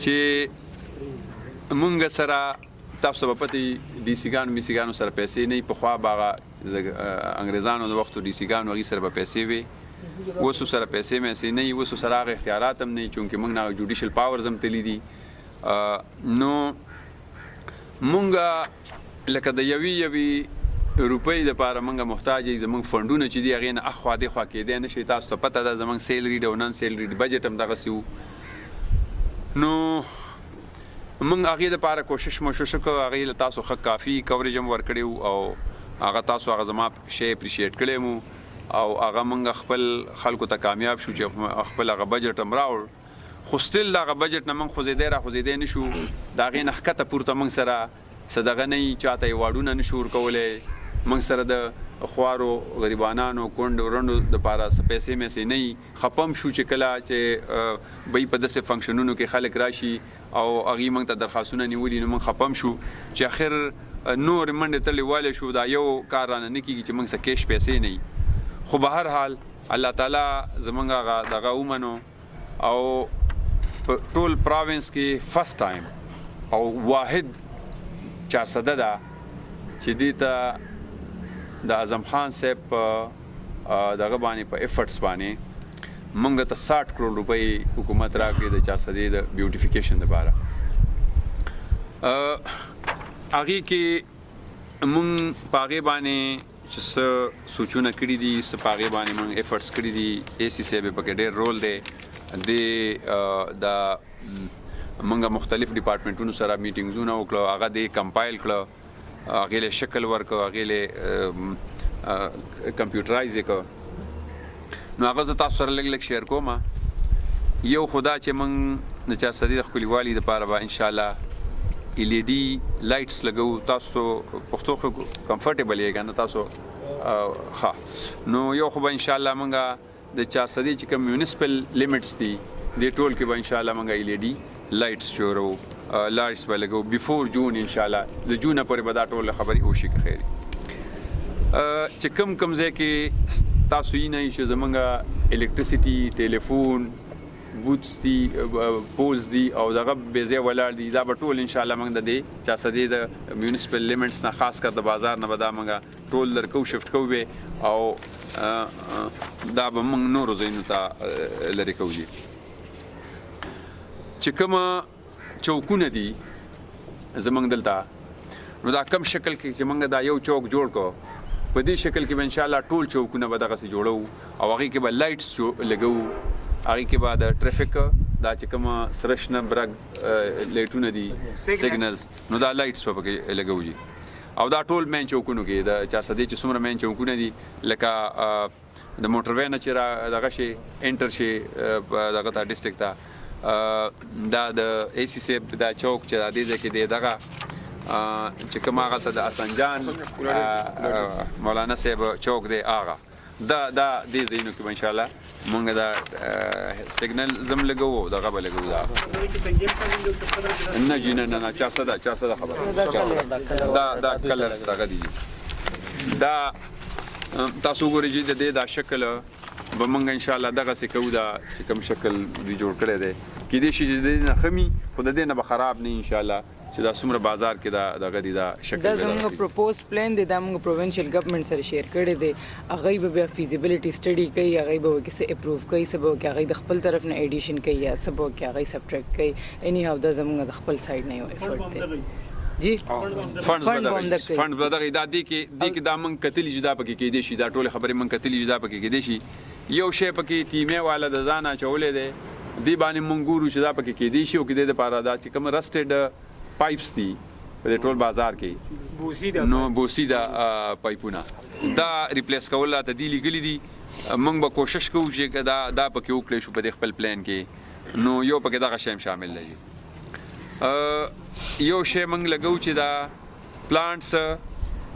چې مونږ سره تاسو په پتی ډي سي ګانو سره پیسې نه په خوا باغه انګريزانو د وختو ډي سي ګانو غي سره پیسې وي وسو سره پیسې مې نه وسو سره هغه اختیارات هم نه چونکه مونږ نه جوډیشل پاورز هم تللی دي نو مونږ لکه د یوي روپۍ د پاره مونږه محتاج یې زمونږ فندونه چې دی هغه نه اخوا دی خوا کې دی نشي تاسو ته پته ده زمونږ سیلری او نن سیلری بجټ هم دغه سیو نو مونږ هغه د پاره کوشش وکړو هغه له تاسو خه کافي کوریج هم ورکړیو او هغه تاسو هغه زما شی اپریشیټ کړی مو او هغه مونږ خپل خلکو ته کامیاب شو چې خپل هغه بجټ هم راوړ خو ستل هغه بجټ نه مونږ خوځېدې نشو دا غي نخکته پورته مونږ سره صدقه نه چاته واډونه نشور کولې مونږ سره د خوارو غریبانو کونډو ورندو د پاره پیسې مې سي نه خپم شو چې کله چې به په داسې فنکشنونو کې خلک راشي او هغه مونږ ته درخواستونه نیولې نو مونږ خپم شو چې اخر نور منډه تلې والے شو دا یو کار نه کیږي چې مونږ سره کیش پیسې نه خو به هر حال الله تعالی زمونږه دغه ومنو او ټول پروینس کې فرست ټایم او واحد 400 ده چې دې ته د اعظم خان صاحب دغه باندې په ایفورټس باندې مونږ ته 60 کروڑ روپۍ حکومت راکړي د 400 د بیوټیفیکیشن لپاره هغه کې مونږ پاغه باندې چې سوچونه کړی دي سپاغه باندې مونږ ایفورټس کړی دي اي سي صاحب په کې ډېر رول دی د مونږه مختلف ډپارټمنټونو سره میټینګزونه وکړو هغه دې کمپایل کړو هغه له شکل ورکو هغه له کمپیوټرایز کړو نو هغه تاسو سره لګ شیر کوم یو خدا چې مونږ د 400 د خپلوالي لپاره به ان شاء الله LED لایټس لګو تاسو پښتو کمفورټیبل یې کنه تاسو ها نو یو خو به ان شاء الله مونږه د 400 چې کوم میونسپل لیمټس دي د ټول کې به ان شاء الله مونږه LED لایټس شروع لایټس به لګو بیفور جون ان شاء الله د جون پورې به دا ټول خبري وشي که خیر چې کم ځای کې تاسو یې نه چې زمونږه الکتریسيټي ټلیفون بوتس دي پولز دي او دغه بيزه ولاړ دي دا به ټول ان شاء الله موږ د دې 400 د میونسپل لیمټس نه خاص کر د بازار نه ودا موږ ټول لرکو شفت کوو او دا به موږ نور زینو ته لری کوو چې کوم چوکونه دي زمنګ دلته نو دا کم شکل کې چې موږ دا یو چوک جوړ کو په دې شکل کې ان شاء الله ټول چوکونه به دغه سي جوړو او هغه کې به لایټس لګو هغه کې بعد ټریفیک دا چې کوم سرشنه برګ لایټونه دي سیګنلز نو دا لایټس په کې لګوږي او دا ټول مین چوکونو کې دا 400 چې څومره مین چوکونه دي لکه د موټر وین چې دغه شي انټر شي دغه تا ډیسټریکټ ته دا د اي سي سي دا چوک چې د دې کې دی دغه چې کوم هغه ته د اسنجان مولانا صاحب چوک دی هغه دا دې زینو کې ان شاء الله مونږ دا سیګنل زم لګو دغه به لګو دا نه جن نه 400 خبر دا کلر دغه دی دا تاسو ګورئ چې د دې دا شکل به مونږ ان شاء الله دغه څه کوو دا چې کوم شکل دی جوړ کړی دی کې دې شي د نه خمي خو د دې نه به خراب نه ان شاء الله چې دا څومره بازار کې دا دغه دی دا شکل دا زموږ پروپوز پلان دی دا موږ پروینشل ګورنمنت سره شیر کړی دی هغه به فیزیبিলিټی سټډي کوي هغه به کیسه اپروو کوي سبا کې هغه د خپل طرف نه ایډیشن کوي یا سبا کې هغه سبټریکټ کوي اني هاو دا زموږ د خپل سایډ نه یو افورت دی جی فند بدغه دا دی کې دا من کتلی جدا پکې کې دي شي دا ټول خبرې من کتلی جدا پکې کې دي شي یو شی پکې ټیمه والا د ځانه چولې دی دی باندې مونږورو چې دا پکې کې دي شي او کې د لپاره دا چې کوم رسټډ پایپس دي په ټول بازار کې بوسیدا پایپونه دا ریپلیس کول ته دی لګلی دي موږ به کوشش کوو چې دا پکې وکړو شو په خپل پلان کې نو یو پکې دا شیم شامل دی یو شی موږ لګو چې دا پلانټس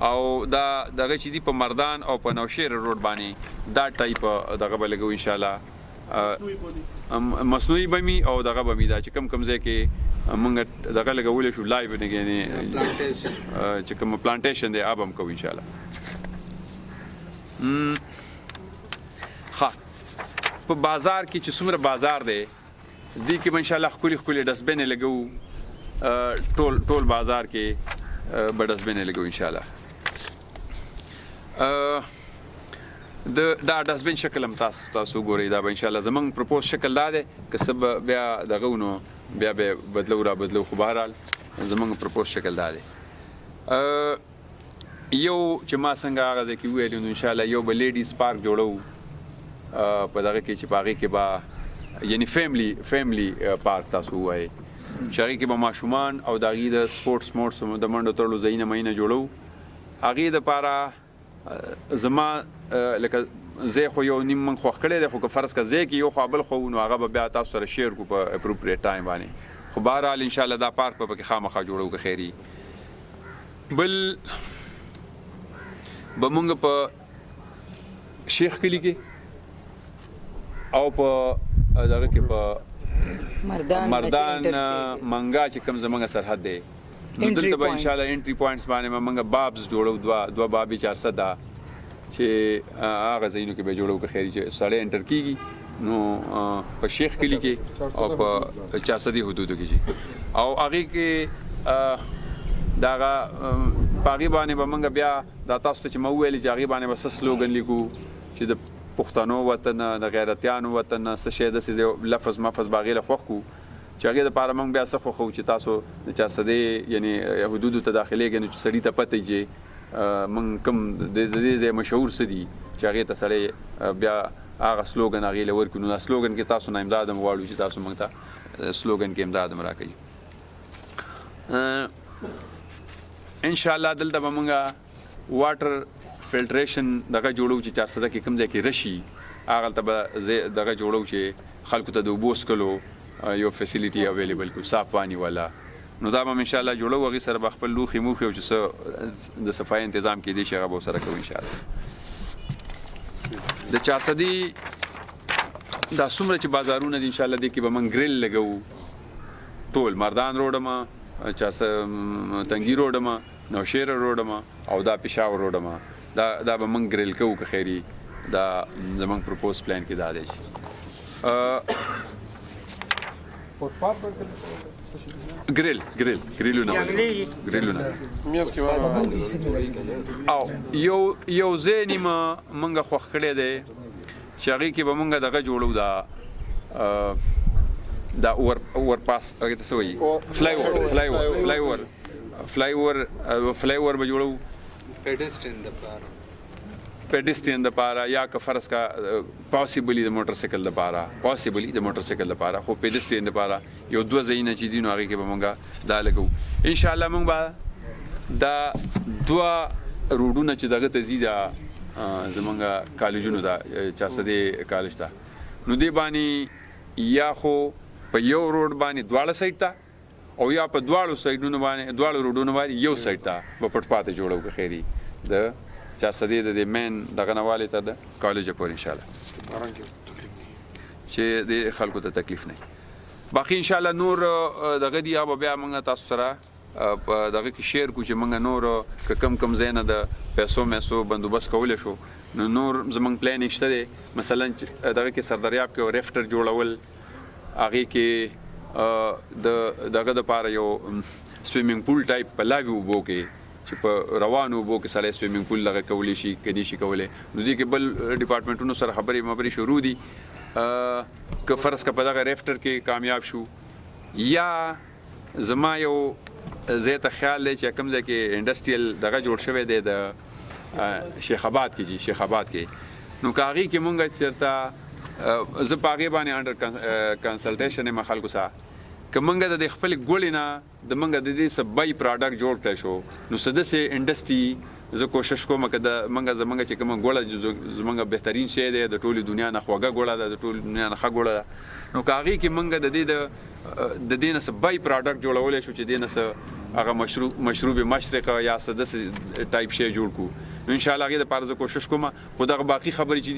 او دا دغه چې دی په مردان او په نوشیر روډ باندې دا ټایپ دغه به لګو ان شاء الله مصنوعي بمی او دغه بمی دا چې کم ځای کې موږ دغه لګول شو لایو نه غني چې کوم پلانټیشن دی اب هم کوو ان شاء الله ها په بازار کې چې څومره بازار دی دې کې به انشاءالله ښکلي ډسبینې لګو ټول بازار کې به ډسبینې لګو انشاءالله دا ډسبین شکل هم تاسو ګورئ دا به انشاءالله زمونږ پروپوز شکل دا دی که څه به بیا دغه نو بیا به بدلو را بدلو خو بهرحال زمونږ پروپوز شکل دا دی یو چې ما څنګه هغه ځای کې وویل نو انشاءالله یو به لیډیز پارک جوړو په دغه کې چې په هغې کې به یعنی فیملی پارک تاسو ووایئ چې هغې کې به ماشومان او د هغې د سپورټس د منډو تړلو ځایونه مینه جوړو هغې دپاره زما لکه ځای خو یو نیم من خوښ کړی دی خو که فرض که ځای کې یو خوا بل خو نو هغه به بیا تاسو سره شیر کړو په اپروپریټ ټایم باندې خو بهرحال انشاءالله دا پارک به پکې خامخا جوړو که خیري بل به مونږ په شیخ کلي کې او په دغه کې په مردان منګا چې کوم زمونږ سرحد دی نو دلته به انشاءالله انټري پوینټس باندې به مونږ بابز جوړو دوه بابي 400 ده چې هغه ځایونو کې به جوړو که خیري چې سړی انټر کېږي نو په شیخ کلي کې او په 400 حدودو کې او هغې کې دغه په هغې باندې به مونږ بیا دا تاسو ته چې ما وویلې چې هغې باندې به څه سلوګن لیکو چې د پښتنو وطن د غیرتیانو وطن څه شی داسې لفظ مفظ به هغې له خوښ کړو چې هغې دپاره مونږ بیا څه خوښوو چې تاسو د 400 یعنې حدودو ته داخلېږئ نو چې سړي ته پته چې مونږ کوم د دې ځای مشهور څه دي چې هغې ته سړی بیا هغه سلوګن هغې له ورکړو نو دا سلوګن کې تاسو نه امداد هم غواړو چې تاسو مونږ ته سلوګن کې امداد هم راکوي انشاءالله دلته به مونږ واټر فلټریشن دغه جوړو چې 400 کې کوم ځای کې رشي هغلته به دغه جوړو چې خلکو ته د اوبو څښلو یو فیسیلیټي اویلیبل کړو صاف پانی والا نو دا به انشاءالله جوړو هغې سره به خپل لوښي موښي او چې څه د صفایي تنظام کېدی شي هغه به ورسره کوو انشاءالله د 400 دا څومره چې بازارونه دي انشاءالله دې کې به موږ ګریل لګوو ټول مردان روډما تنګي روډما نوشهر روډما او دا پېښور روډما دا به موږ ګریل کوو که خیري دا زموږ پروپوز پلان کې دا دی ګریلونه او یو ځای نیمه موږ خوښ کړی دی چې هغې کې به موږ دغه جوړو دا اورپاس هغې ته څه وایي فلای اوور به جوړو پیډسټرین دپاره یا که فرض کا پاسبلی د موټر سایکل دپاره خو پیډسټرین دپاره یو دوه ځایونه چې دي نو هغې کې به مونږ دا لګو انشاءالله مونږ به دا دوه روډونه چې دغه ته ځي دا زمونږ کالجونو ته 400 کالج ته نو دې باندې یا خو په یو روډ باندې دواړه سایډ ته او یا په دواړو روډونو باندې یو سایډ ته به فټپاته جوړو که خیري د 400 د مین دغه نه والې ته د کالجه پورې انشاءالله چې د خلکو ته تکلیف نه باقي انشاءالله نور دغه دي هغه بیا موږ تاسو سره په دغه کې شیر کو چې موږ نور که کم ځای نه د پیسو بندوبست کولی شو نو نور زموږ پلانینګ شته دی مثلا دغه کې سردریاب کې ریفټر جوړول هغې کې دغه دپاره یو سویمینګ پول ټایپ په لاوي اوبو کې چې په روانو اوبو کې سړی سویمینګ پول دغه کولی شي که نشي کولی نو دې کې بل ډپارټمنټونو سره خبرې شروع دي که فرض که په دغه ریفټر کې کامیاب شو یا زما یو ځای ته خیال دی چې کوم ځای کې انډسټریل دغه جوړ شوی دی د شیخ آباد کې نو که هغې کې مونږ چېرته زه په هغې باندې انډر کنسلټیشن یم خلکو سره که مونږ د خپلې ګوړې نه د مونږ د دې څه بای پراډکټ جوړ کړی شو نو څه داسې انډسټري زه کوشش کوم که زمونږ چې کومه ګوړه زمونږ بهترین شی دی د ټولې دنیا نه خوږه ګوړه ده د ټولې دنیا نه ښه ګوړه ده نو که هغې کې مونږ د دې نه څه بای پراډکټ جوړولی شو چې دې نه څه هغه مشروب مشرق یا څه داسې ټایپ شی جوړ کړو نو انشاءالله هغې دپاره زه کوشش کوم خو دغه باقي خبرې چې دي